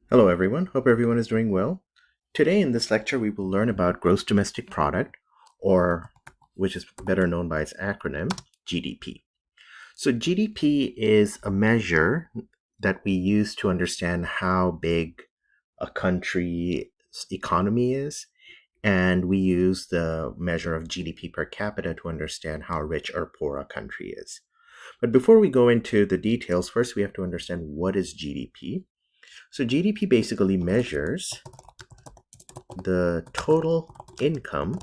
Hello everyone, hope everyone is doing well. Today in this lecture we will learn about gross domestic product, or which is better known by its acronym, GDP. So GDP is a measure that we use to understand how big a country's economy is, and we use the measure of GDP per capita to understand how rich or poor a country is. But before we go into the details, first we have to understand what is GDP. So GDP basically measures the total income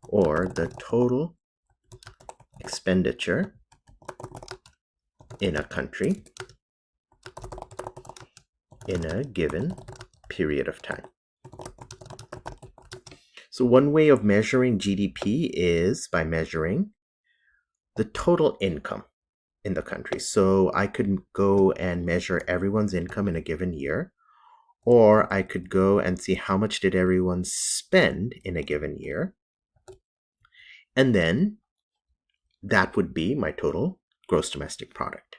or the total expenditure in a country in a given period of time. So one way of measuring GDP is by measuring the total income in the country. So I could go and measure everyone's income in a given year, or I could go and see how much did everyone spend in a given year, and then that would be my total gross domestic product.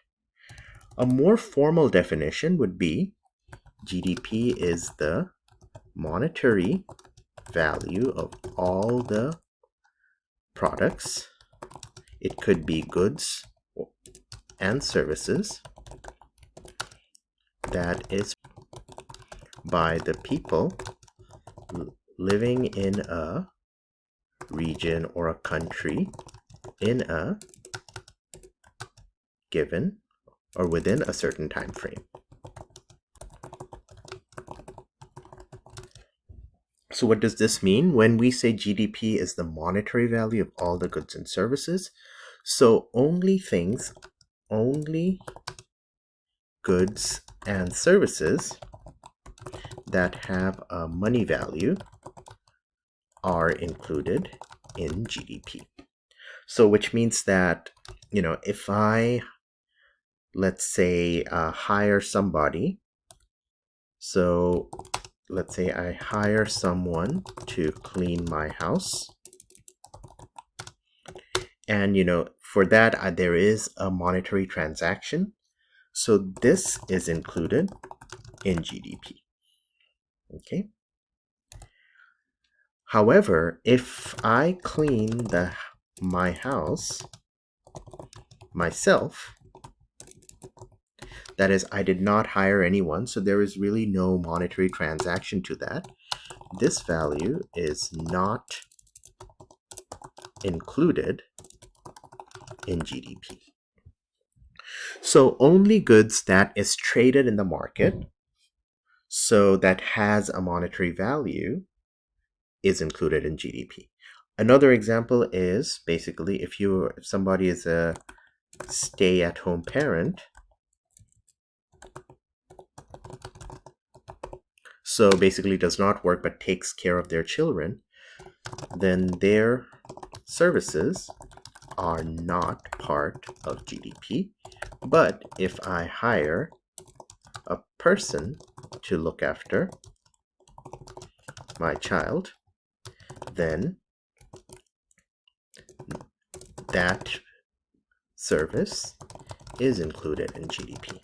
A more formal definition would be GDP is the monetary value of all the products. It could be goods and services that is by the people living in a region or a country in a given or within a certain time frame. So what does this mean? When we say GDP is the monetary value of all the goods and services, so only goods and services that have a money value are included in GDP. So which means that, if I, let's say, hire somebody, so let's say I hire someone to clean my house, and for that there is a monetary transaction, so this is included in GDP. Okay. However, if I clean my house myself, that is, I did not hire anyone, so there is really no monetary transaction to that, this value is not included in GDP. So only goods that is traded in the market, so that has a monetary value, is included in GDP. Another example is basically if somebody is a stay-at-home parent, so basically does not work but takes care of their children, then their services are not part of GDP. But if I hire a person to look after my child, then that service is included in GDP.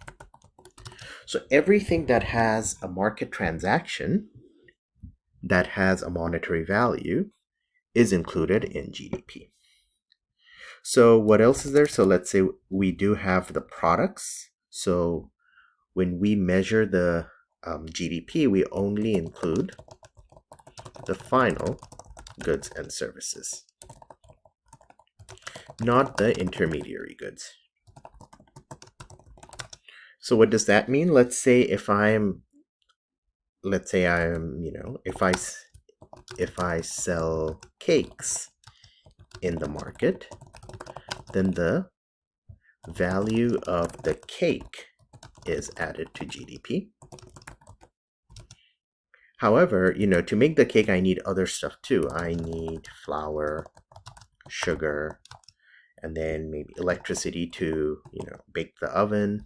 So everything that has a market transaction that has a monetary value is included in GDP. So what else is there? So let's say we do have the products. So when we measure the GDP, we only include the final goods and services, not the intermediary goods. So what does that mean? Let's say if I'm, if I sell cakes in the market, then the value of the cake is added to GDP. However, to make the cake, I need other stuff too. I need flour, sugar, and then maybe electricity to, bake the oven,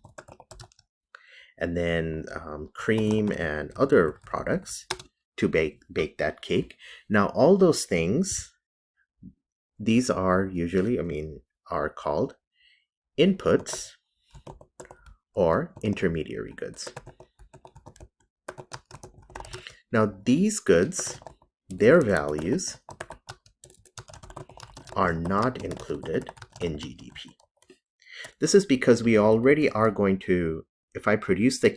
and then cream and other products to bake that cake. Now, all those things, these are usually, are called inputs or intermediary goods. Now these goods, their values are not included in GDP. This is because we already are going to, if I produce the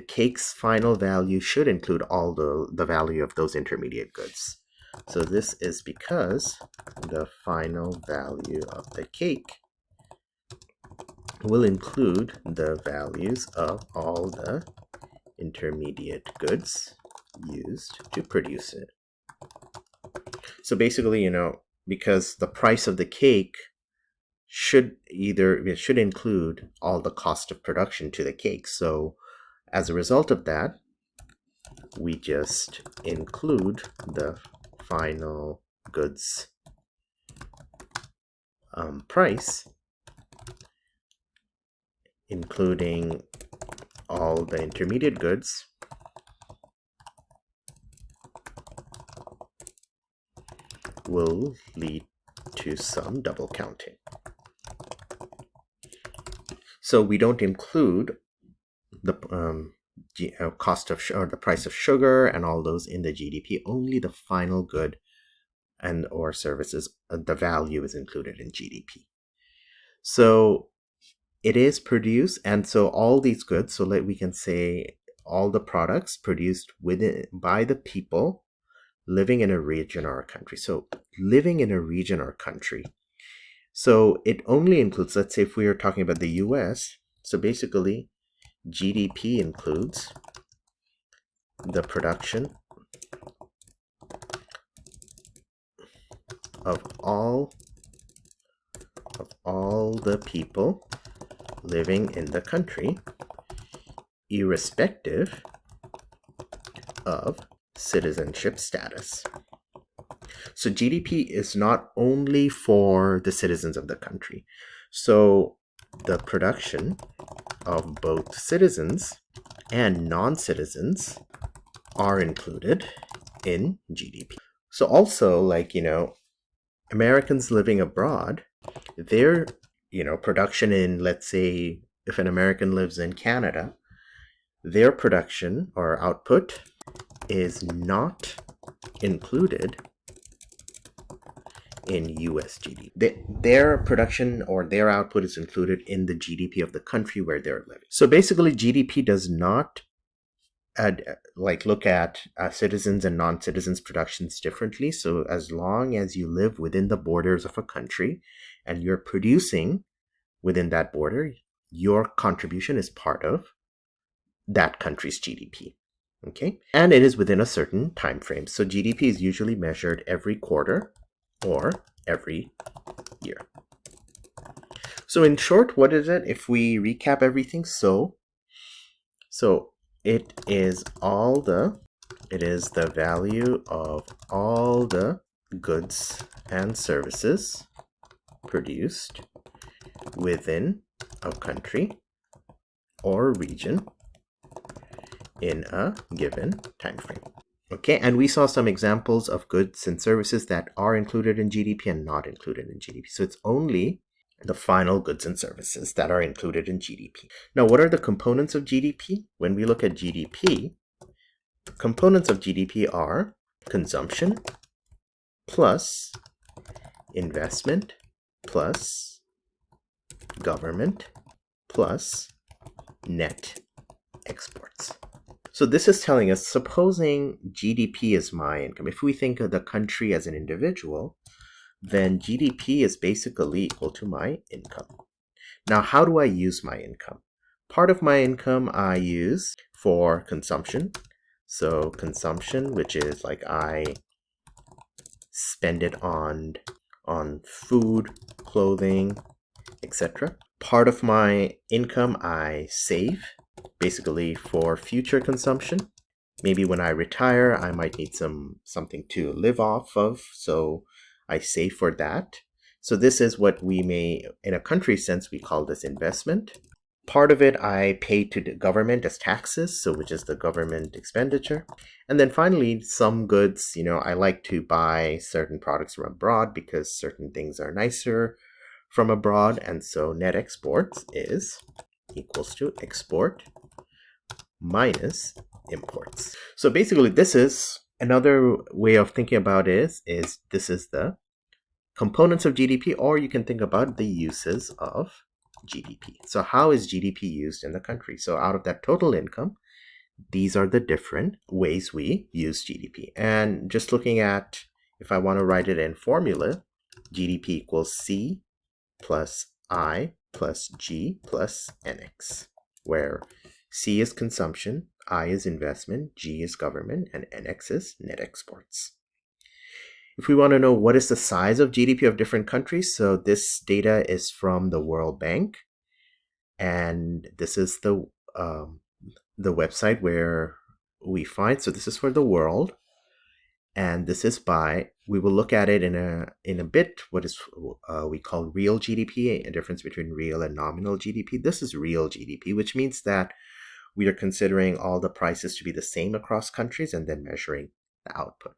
cake's final value should include all the value of those intermediate goods. So this is because the final value of the cake will include the values of all the intermediate goods used to produce it. So basically, because the price of the cake should include all the cost of production to the cake. So as a result of that, we just include the final goods price, including all the intermediate goods, will lead to some double counting. So we don't include the cost of or the price of sugar and all those in the GDP. Only the final good and or services, the value is included in GDP. So it is produced, and so all these goods, so we can say all the products produced by the people living in a region or a country. So living in a region or country. So it only includes, let's say if we are talking about the US, so basically GDP includes the production of all the people living in the country, irrespective of citizenship status. So GDP is not only for the citizens of the country. So the production of both citizens and non-citizens are included in GDP. So also, Americans living abroad, their production in, let's say if an American lives in Canada, their production or output is not included in US GDP. Their production or their output is included in the GDP of the country where they're living. So basically GDP does not look at citizens and non-citizens productions differently. So as long as you live within the borders of a country and you're producing within that border, your contribution is part of that country's GDP. Okay, and it is within a certain time frame. So GDP is usually measured every quarter or every year. So in short, what is it? If we recap everything, so it is the value of all the goods and services produced within a country or region in a given time frame. Okay, and we saw some examples of goods and services that are included in GDP and not included in GDP. So it's only the final goods and services that are included in GDP. Now, what are the components of GDP? When we look at GDP, the components of GDP are consumption plus investment plus government plus net exports. So this is telling us, supposing GDP is my income, if we think of the country as an individual, then GDP is basically equal to my income. Now, how do I use my income? Part of my income I use for consumption. So consumption, which is like I spend it on food, clothing, etc. Part of my income I save, basically for future consumption. Maybe when I retire, I might need something to live off of, so I save for that. So this is what we may, in a country sense, we call this investment. Part of it I pay to the government as taxes, so which is the government expenditure. And then finally, some goods, I like to buy certain products from abroad because certain things are nicer from abroad, and so net exports is equals to export minus imports. So basically, this is another way of thinking about it is this is the components of GDP, or you can think about the uses of GDP. So how is GDP used in the country? So out of that total income, these are the different ways we use GDP. And just looking at, if I want to write it in formula, GDP equals C plus I plus G plus NX, where C is consumption, I is investment, G is government, and NX is net exports. If we want to know what is the size of GDP of different countries, so this data is from the World Bank, and this is the website where we find. So this is for the world, and this is by. We will look at it in a bit. What is we call real GDP, a difference between real and nominal GDP. This is real GDP, which means that we are considering all the prices to be the same across countries and then measuring the output.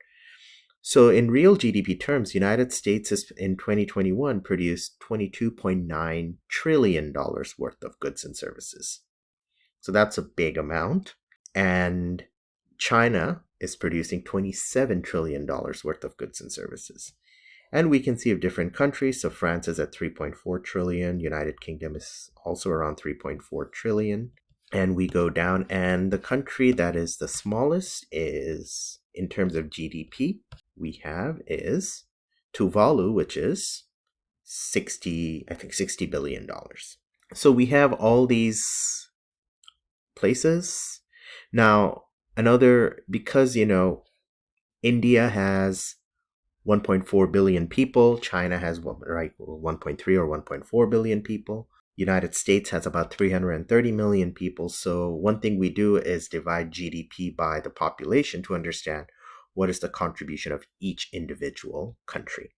So in real GDP terms, United States has in 2021 produced $22.9 trillion worth of goods and services. So that's a big amount. And China is producing $27 trillion worth of goods and services. And we can see of different countries. So France is at 3.4 trillion. United Kingdom is also around 3.4 trillion. And we go down, and the country that is the smallest is, in terms of GDP, we have is Tuvalu, which is $60 billion. So we have all these places. Now, because, India has 1.4 billion people, China has 1.3 or 1.4 billion people. United States has about 330 million people. So one thing we do is divide GDP by the population to understand what is the contribution of each individual country,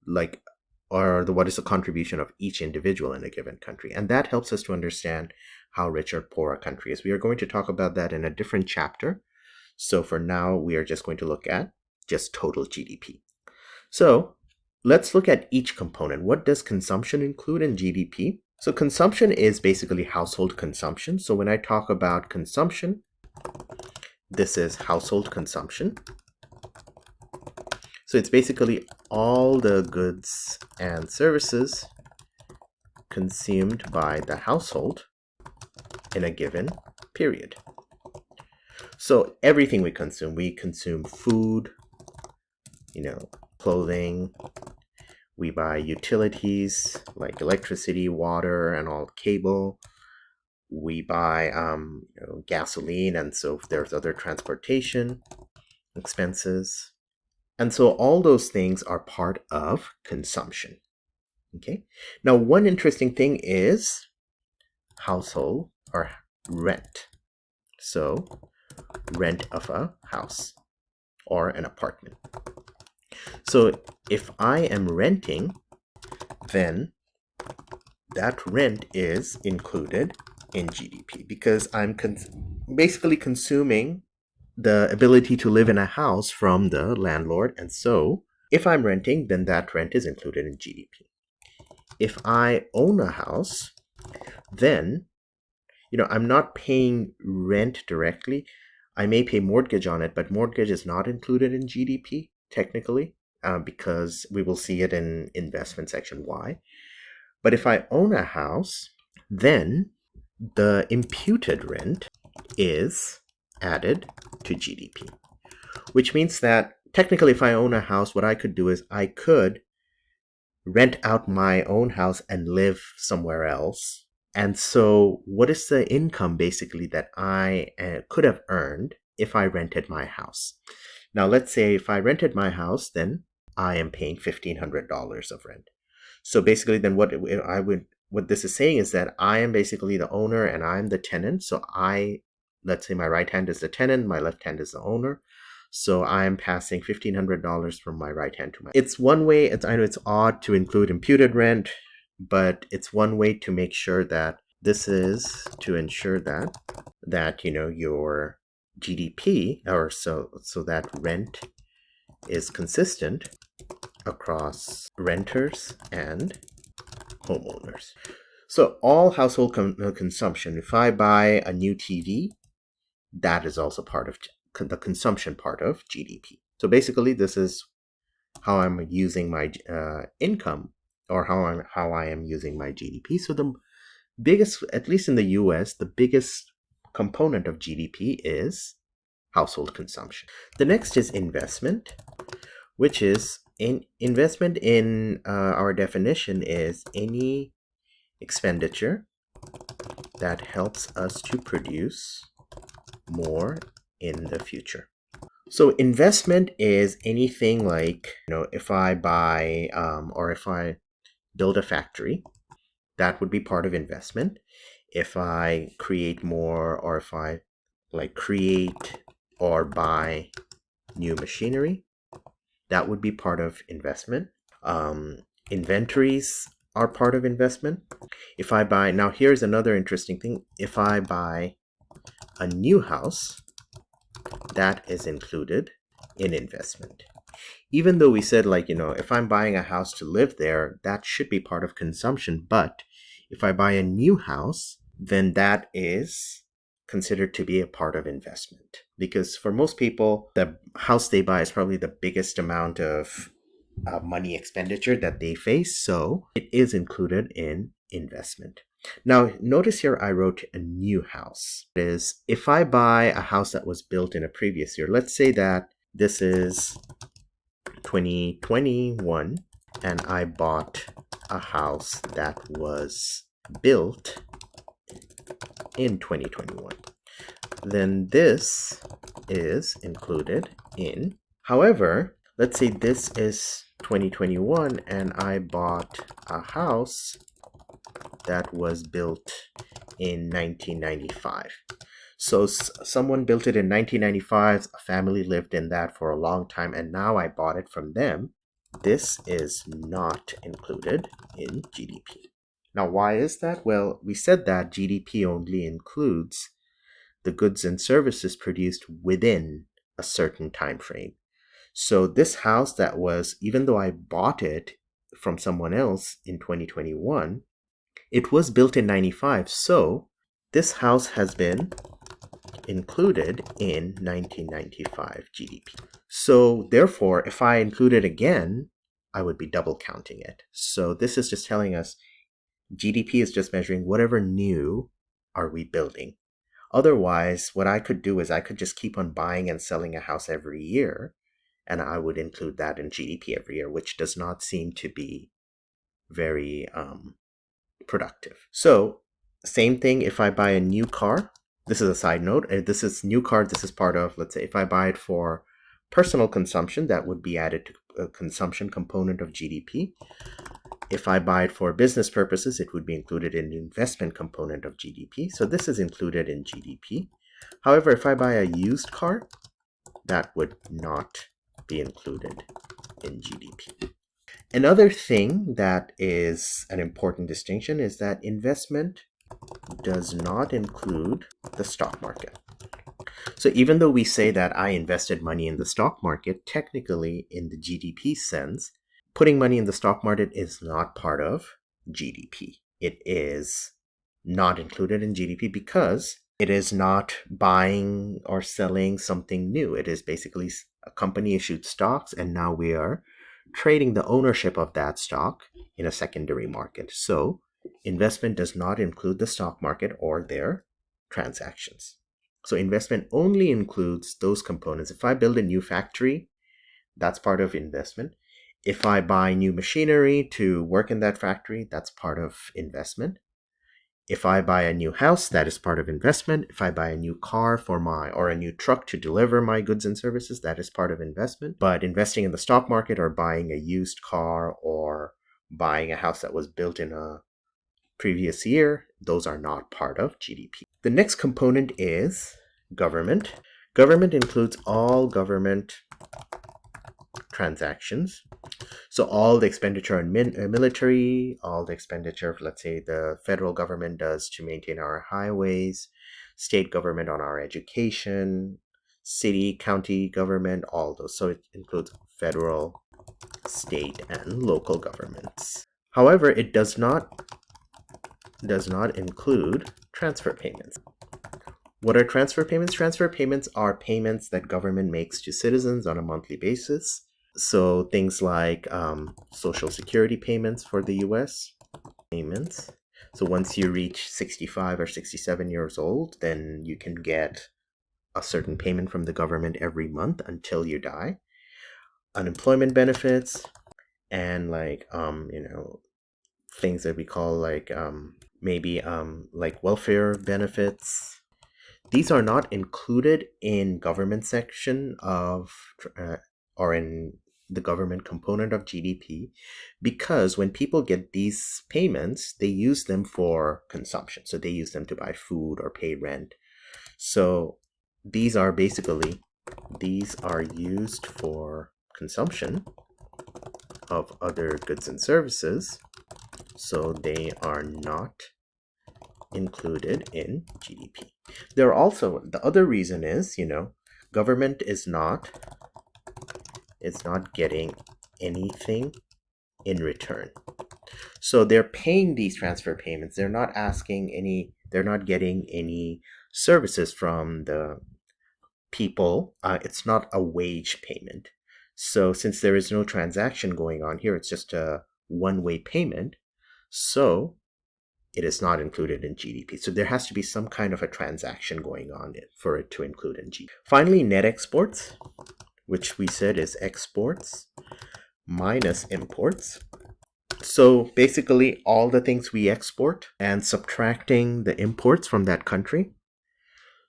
what is the contribution of each individual in a given country. And that helps us to understand how rich or poor a country is. We are going to talk about that in a different chapter. So for now, we are just going to look at just total GDP. So let's look at each component. What does consumption include in GDP? So consumption is basically household consumption. So when I talk about consumption, this is household consumption. So it's basically all the goods and services consumed by the household in a given period. So everything we consume food, clothing, we buy utilities like electricity, water, and all cable. We buy gasoline, and so there's other transportation expenses. And so all those things are part of consumption. Okay. Now, one interesting thing is household or rent. So rent of a house or an apartment. So if I am renting, then that rent is included in GDP because I'm basically consuming the ability to live in a house from the landlord. And so if I'm renting, then that rent is included in GDP. If I own a house, then, I'm not paying rent directly. I may pay mortgage on it, but mortgage is not included in GDP technically because we will see it in investment section Y. But if I own a house, then the imputed rent is added to GDP, which means that technically if I own a house, what I could do is I could rent out my own house and live somewhere else. And so what is the income basically that I could have earned if I rented my house? Now, let's say if I rented my house, then I am paying $1,500 of rent. So basically then what this is saying is that I am basically the owner and I'm the tenant. So let's say my right hand is the tenant, my left hand is the owner. So I'm passing $1,500 from my right hand to my. It's one way. I know it's odd to include imputed rent, but it's one way to make sure that this is to ensure that your GDP or so that rent is consistent across renters and homeowners. So all household consumption. If I buy a new TV, that is also part of the consumption part of GDP. So basically, this is how I'm using my income, or how I am using my GDP. So the biggest, at least in the US, the biggest component of GDP is household consumption. The next is investment, which is investment in our definition is any expenditure that helps us to produce more in the future. So investment is anything like, if I buy or if I build a factory, that would be part of investment. If I create more, or if I create or buy new machinery, that would be part of investment. Inventories are part of investment. If I buy, now here's another interesting thing. If I buy a new house, that is included in investment. Even though we said, if I'm buying a house to live there, that should be part of consumption. But if I buy a new house, then that is considered to be a part of investment. Because for most people, the house they buy is probably the biggest amount of money expenditure that they face. So it is included in investment. Now, notice here I wrote a new house. It is, if I buy a house that was built in a previous year, let's say that this is 2021 and I bought a house that was built in 2021, then this is included in. However, let's say this is 2021 and I bought a house that was built in 1995. So someone built it in 1995, a family lived in that for a long time, and now I bought it from them. This is not included in GDP. Now, why is that? Well, we said that GDP only includes the goods and services produced within a certain time frame. So this house that was, even though I bought it from someone else in 2021, it was built in 95. So this house has been included in 1995 GDP. So therefore, if I include it again, I would be double counting it. So this is just telling us GDP is just measuring whatever new are we building. Otherwise, what I could do is I could just keep on buying and selling a house every year, and I would include that in GDP every year, which does not seem to be very productive. So same thing if I buy a new car. This is a side note. This is new car. This is part of, let's say, if I buy it for personal consumption, that would be added to a consumption component of GDP. If I buy it for business purposes, it would be included in the investment component of GDP. So this is included in GDP. However, if I buy a used car, that would not be included in GDP. Another thing that is an important distinction is that investment does not include the stock market. So even though we say that I invested money in the stock market, technically in the GDP sense, putting money in the stock market is not part of GDP. It is not included in GDP because it is not buying or selling something new. It is basically a company issued stocks, and now we are trading the ownership of that stock in a secondary market. So investment does not include the stock market or their transactions. So investment only includes those components. If I build a new factory, that's part of investment. If I buy new machinery to work in that factory, that's part of investment. If I buy a new house, that is part of investment. If I buy a new car or a new truck to deliver my goods and services, that is part of investment. But investing in the stock market or buying a used car or buying a house that was built in a previous year, those are not part of GDP. The next component is government. Government includes all government transactions. So all the expenditure on military, all the expenditure, let's say the federal government does to maintain our highways, state government on our education, city, county government, all those. So it includes federal, state, and local governments. However, it does not include transfer payments. What are transfer payments? Transfer payments are payments that government makes to citizens on a monthly basis. So things like Social Security payments for the US, payments. So once you reach 65 or 67 years old, then you can get a certain payment from the government every month until you die. Unemployment benefits, and like things that we call like maybe like welfare benefits. These are not included in government section of or in the government component of GDP, because when people get these payments, they use them for consumption. So they use them to buy food or pay rent. So these are used for consumption of other goods and services. So they are not included in GDP. There are also, the other reason is, government is not getting anything in return. So they're paying these transfer payments. They're not getting any services from the people. It's not a wage payment. So since there is no transaction going on here, it's just a one-way payment. So it is not included in GDP. So there has to be some kind of a transaction going on for it to include in GDP. Finally, net exports, which we said is exports minus imports. So basically all the things we export and subtracting the imports from that country.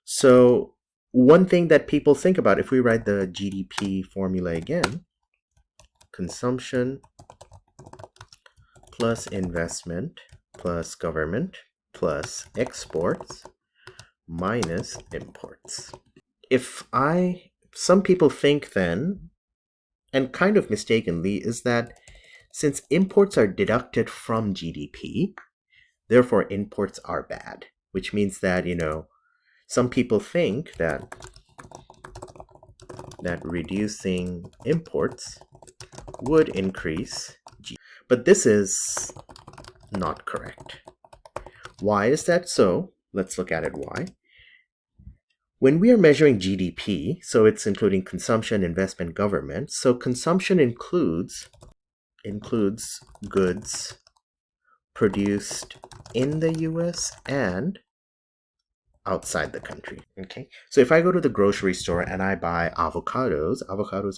So one thing that people think about, if we write the GDP formula again, consumption plus investment plus government plus exports minus imports. Some people think then, and kind of mistakenly, is that since imports are deducted from GDP, therefore imports are bad, which means that, some people think that reducing imports would increase GDP. But this is not correct. Why is that so? Let's look at it why. When we are measuring GDP, so it's including consumption, investment, government. So consumption includes goods produced in the US and outside the country. Okay. So if I go to the grocery store and I buy avocados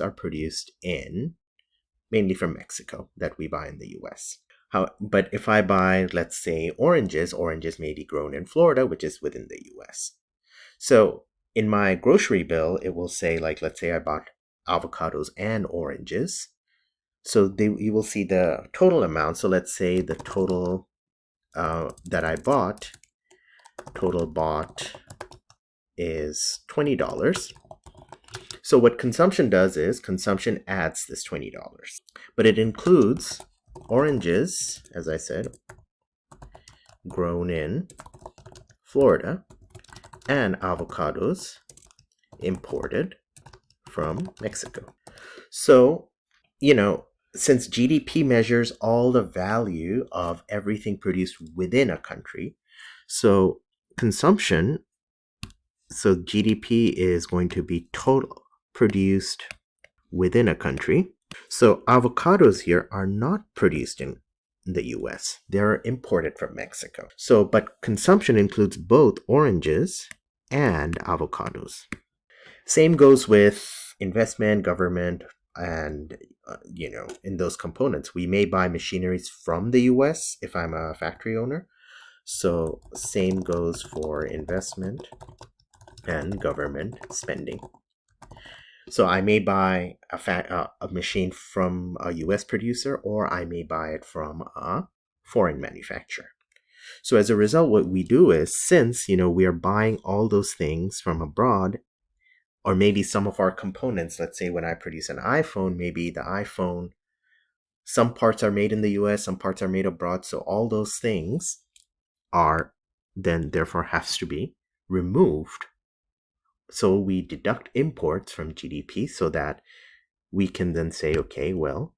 are produced mainly from Mexico, that we buy in the US. But if I buy, let's say, oranges may be grown in Florida, which is within the US. So in my grocery bill, it will say, like, let's say I bought avocados and oranges. So you will see the total amount. So let's say the total that I bought, is $20. So what consumption does is consumption adds this $20. But it includes oranges, as I said, grown in Florida, and avocados imported from Mexico. So, since GDP measures all the value of everything produced within a country, so GDP is going to be total produced within a country. So avocados here are not produced in the US. They're imported from Mexico. So, but consumption includes both oranges and avocados. Same goes with investment, government, and, in those components. We may buy machineries from the US if I'm a factory owner. So same goes for investment and government spending. So I may buy a machine from a US producer, or I may buy it from a foreign manufacturer. So as a result, what we do is, since, we are buying all those things from abroad, or maybe some of our components, let's say when I produce an iPhone, maybe the iPhone, some parts are made in the US, some parts are made abroad. So all those things are then therefore has to be removed. So we deduct imports from GDP so that we can then say, okay, well,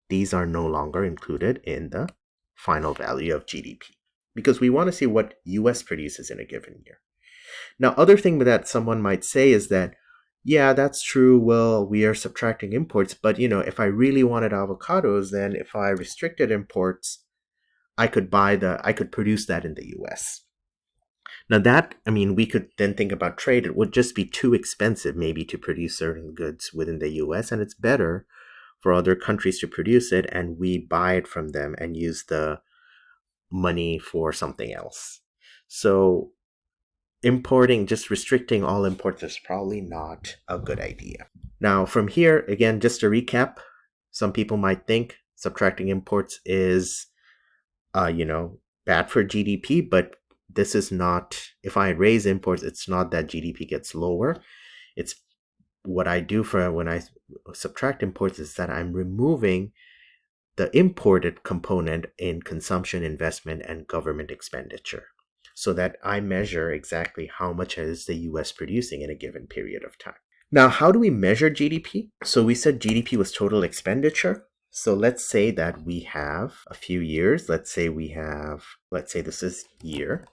these are no longer included in the final value of GDP, because we want to see what US produces in a given year. Now, other thing that someone might say is that, yeah, that's true. Well, we are subtracting imports, but if I really wanted avocados, then if I restricted imports, I could produce that in the US. Now we could then think about trade. It would just be too expensive maybe to produce certain goods within the US, and it's better for other countries to produce it and we buy it from them and use the money for something else. So just restricting all imports is probably not a good idea. Now, from here, again, just to recap, some people might think subtracting imports is, bad for GDP, but this is not, if I raise imports, it's not that GDP gets lower. It's what I do when I subtract imports is that I'm removing the imported component in consumption, investment, and government expenditure, so that I measure exactly how much is the US producing in a given period of time. Now, how do we measure GDP? So we said GDP was total expenditure. So let's say that we have a few years. Let's say this is year.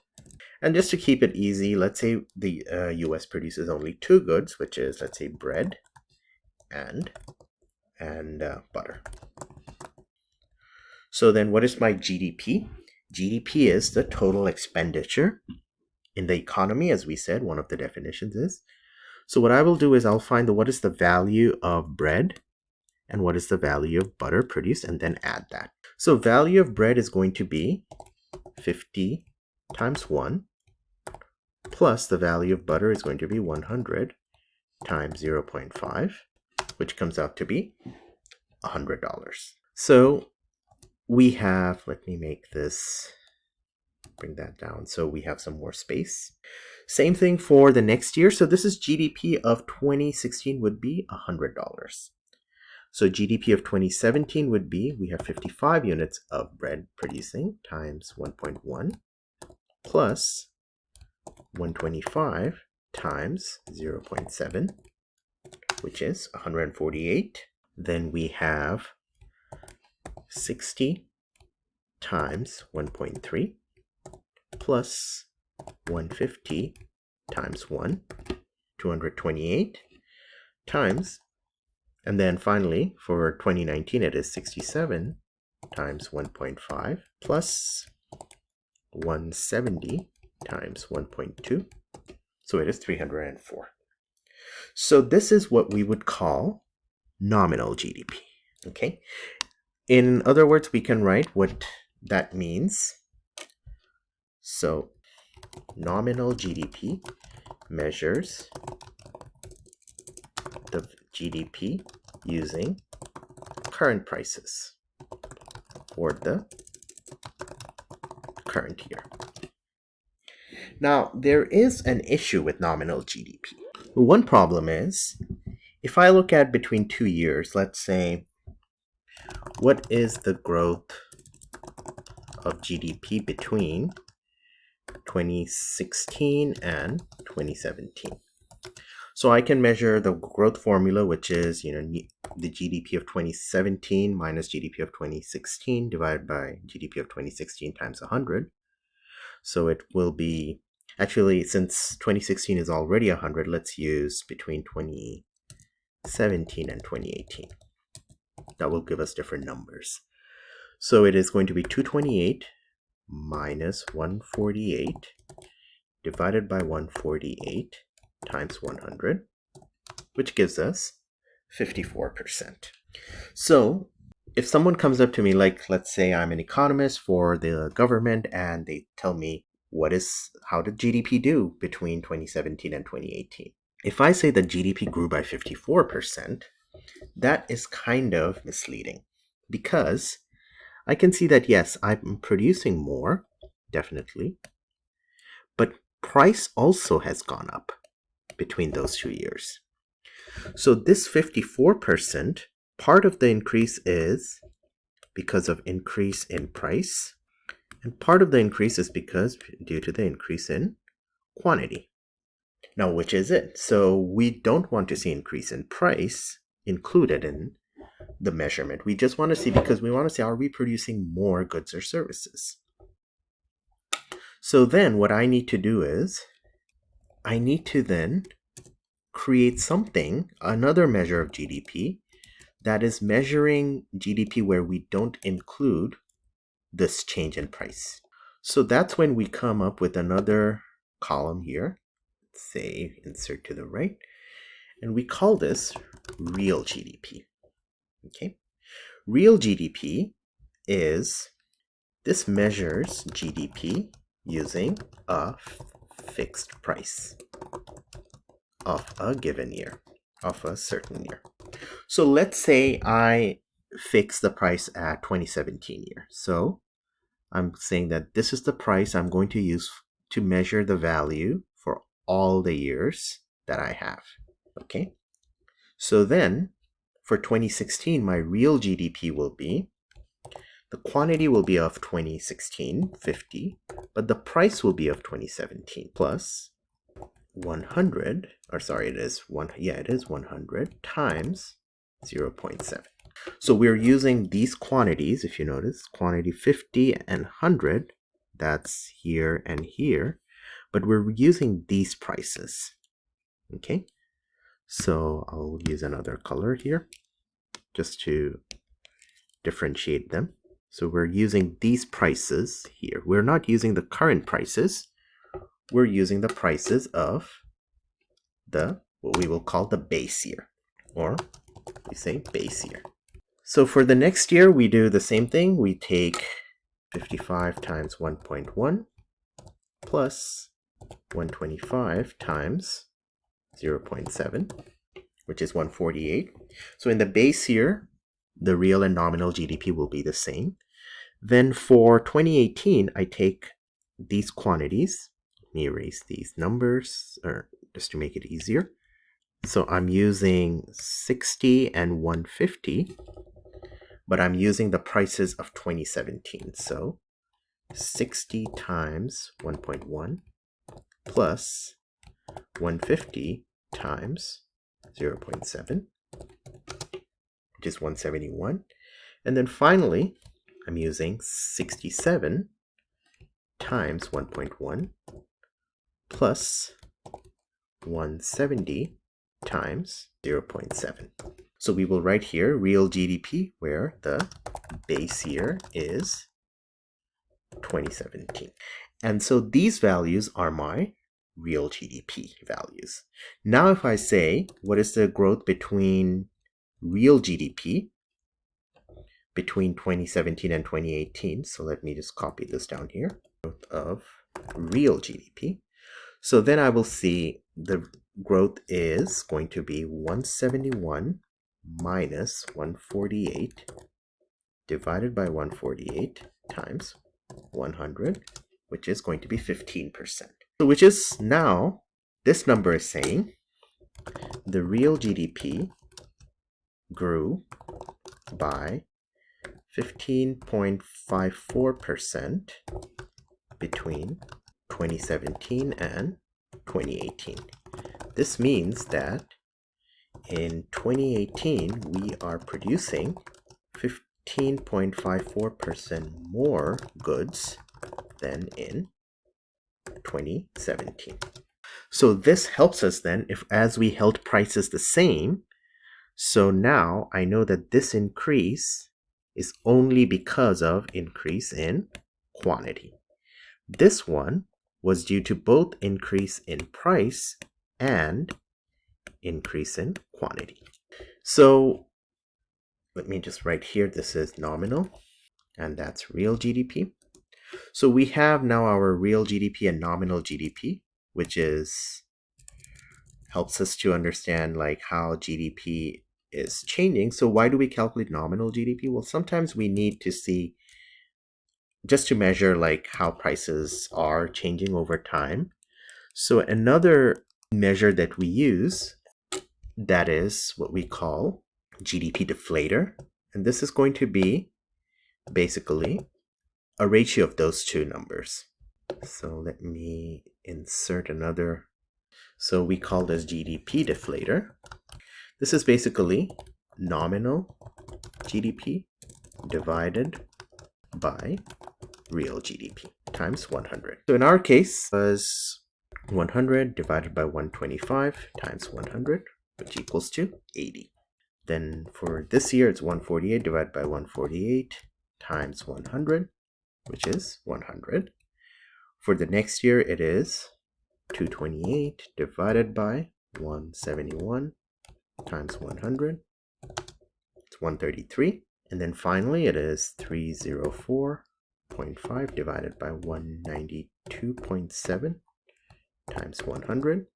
And just to keep it easy, let's say the US produces only two goods, which is, let's say, bread and butter. So then what is my GDP? GDP is the total expenditure in the economy, as we said, one of the definitions is. So what I will do is I'll find what is the value of bread and what is the value of butter produced, and then add that. So value of bread is going to be 50 times 1, plus the value of butter is going to be 100 times 0.5, which comes out to be $100. So we have, let me bring that down so we have some more space. Same thing for the next year. So this is GDP of 2016 would be $100. So GDP of 2017 would be, we have 55 units of bread producing times 1.1 plus 125 times 0.7, which is 148. Then we have 60 times 1.3 plus 150 times 1, 228 times, and then finally for 2019 it is 67 times 1.5 plus 170 times 1.2, so it is 304. So this is what we would call nominal GDP. Okay, in other words, we can write what that means. So nominal GDP measures the GDP using current prices for the current year. Now, there is an issue with nominal GDP. One problem is, if I look at between 2 years, let's say, what is the growth of GDP between 2016 and 2017? So I can measure the growth formula, which is, the GDP of 2017 minus GDP of 2016 divided by GDP of 2016 times 100. So it will be, actually, since 2016 is already 100, let's use between 2017 and 2018. That will give us different numbers. So it is going to be 228 minus 148 divided by 148 times 100, which gives us 54%. So if someone comes up to me, like, let's say I'm an economist for the government, and they tell me how did GDP do between 2017 and 2018? If I say that GDP grew by 54%, that is kind of misleading, because I can see that, yes, I'm producing more, definitely, but price also has gone up between those 2 years. So this 54%, part of the increase is because of increase in price, and part of the increase is due to the increase in quantity. Now, which is it? So we don't want to see increase in price included in the measurement. We just want to see, because we want to see, are we producing more goods or services? So then what I need to do is I need to then create something, another measure of GDP, that is measuring GDP where we don't include this change in price. So that's when we come up with another column here, say insert to the right, and we call this real GDP. Okay, real GDP is, this measures GDP using a fixed price of a given year, of a certain year. So let's say I fix the price at 2017 year. So I'm saying that this is the price I'm going to use to measure the value for all the years that I have. Okay. So then for 2016, my real GDP will be, the quantity will be of 2016, 50, but the price will be of 2017 plus 100, or sorry, it is 100 times 0.7. So we're using these quantities, if you notice, quantity 50 and 100, that's here and here, but we're using these prices. Okay, so I'll use another color here just to differentiate them. So we're using these prices here. We're not using the current prices. We're using the prices of what we will call the base year, or we say base year. So for the next year, we do the same thing. We take 55 times 1.1 plus 125 times 0.7, which is 148. So in the base year, the real and nominal GDP will be the same. Then for 2018, I take these quantities. Let me erase these numbers, or just to make it easier. So I'm using 60 and 150, but I'm using the prices of 2017. So 60 times 1.1 plus 150 times 0.7, which is 171. And then finally, I'm using 67 times 1.1 plus 170 times 0.7. So we will write here real GDP, where the base year is 2017. And so these values are my real GDP values. Now if I say, what is the growth between real GDP between 2017 and 2018? So let me just copy this down here. Growth of real GDP. So then I will see the growth is going to be 171 minus 148 divided by 148 times 100, which is going to be 15%. So which is now, this number is saying the real GDP grew by 15.54% between 2017 and 2018. This means that in 2018, we are producing 15.54% more goods than in 2017. So this helps us then, if as we held prices the same, so now I know that this increase is only because of increase in quantity. This one was due to both increase in price and increase in quantity. So let me just write here, this is nominal, and that's real GDP. So we have now our real GDP and nominal GDP, which helps us to understand like how GDP is changing. So why do we calculate nominal GDP? Well, sometimes we need to see, just to measure like how prices are changing over time. So another measure that we use, that is what we call GDP deflator. And this is going to be basically a ratio of those two numbers. So let me insert another. So we call this GDP deflator. This is basically nominal GDP divided by real GDP times 100. So in our case, was 100 divided by 125 times 100, which equals to 80. Then for this year, it's 148 divided by 148 times 100, which is 100. For the next year, it is 228 divided by 171 times 100. It's 133. And then finally, it is 304.5 divided by 192.7 times 100,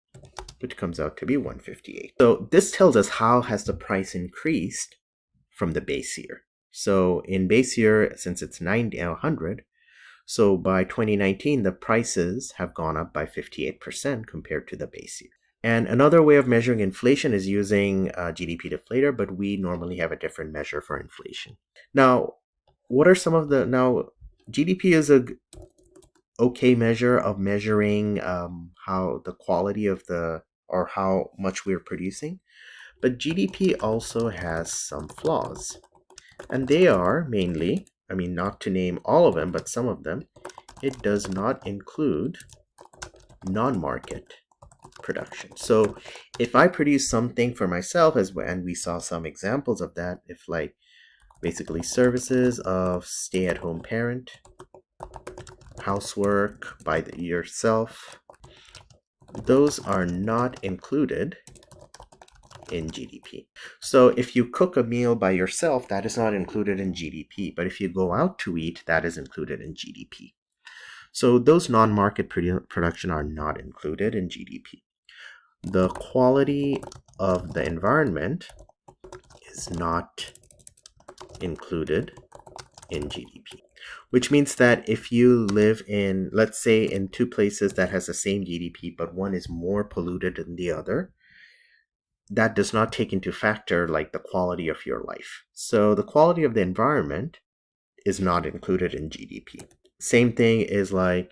which comes out to be 158. So this tells us how has the price increased from the base year. So in base year, since it's 100, so by 2019, the prices have gone up by 58% compared to the base year. And another way of measuring inflation is using GDP deflator, but we normally have a different measure for inflation. Now, what are some of the, now GDP is a okay measure of measuring how the quality of the, or how much we're producing, but GDP also has some flaws. And they are mainly, I mean, not to name all of them, but some of them, it does not include non-market production. So if I produce something for myself, and we saw some examples of that, if like basically services of stay-at-home parent, housework by yourself, those are not included in GDP. So if you cook a meal by yourself, that is not included in GDP. But if you go out to eat, that is included in GDP. So those non-market production are not included in GDP. The quality of the environment is not included in GDP, which means that if you live in, let's say, in two places that has the same GDP, but one is more polluted than the other, that does not take into factor like the quality of your life. So the quality of the environment is not included in GDP. Same thing is like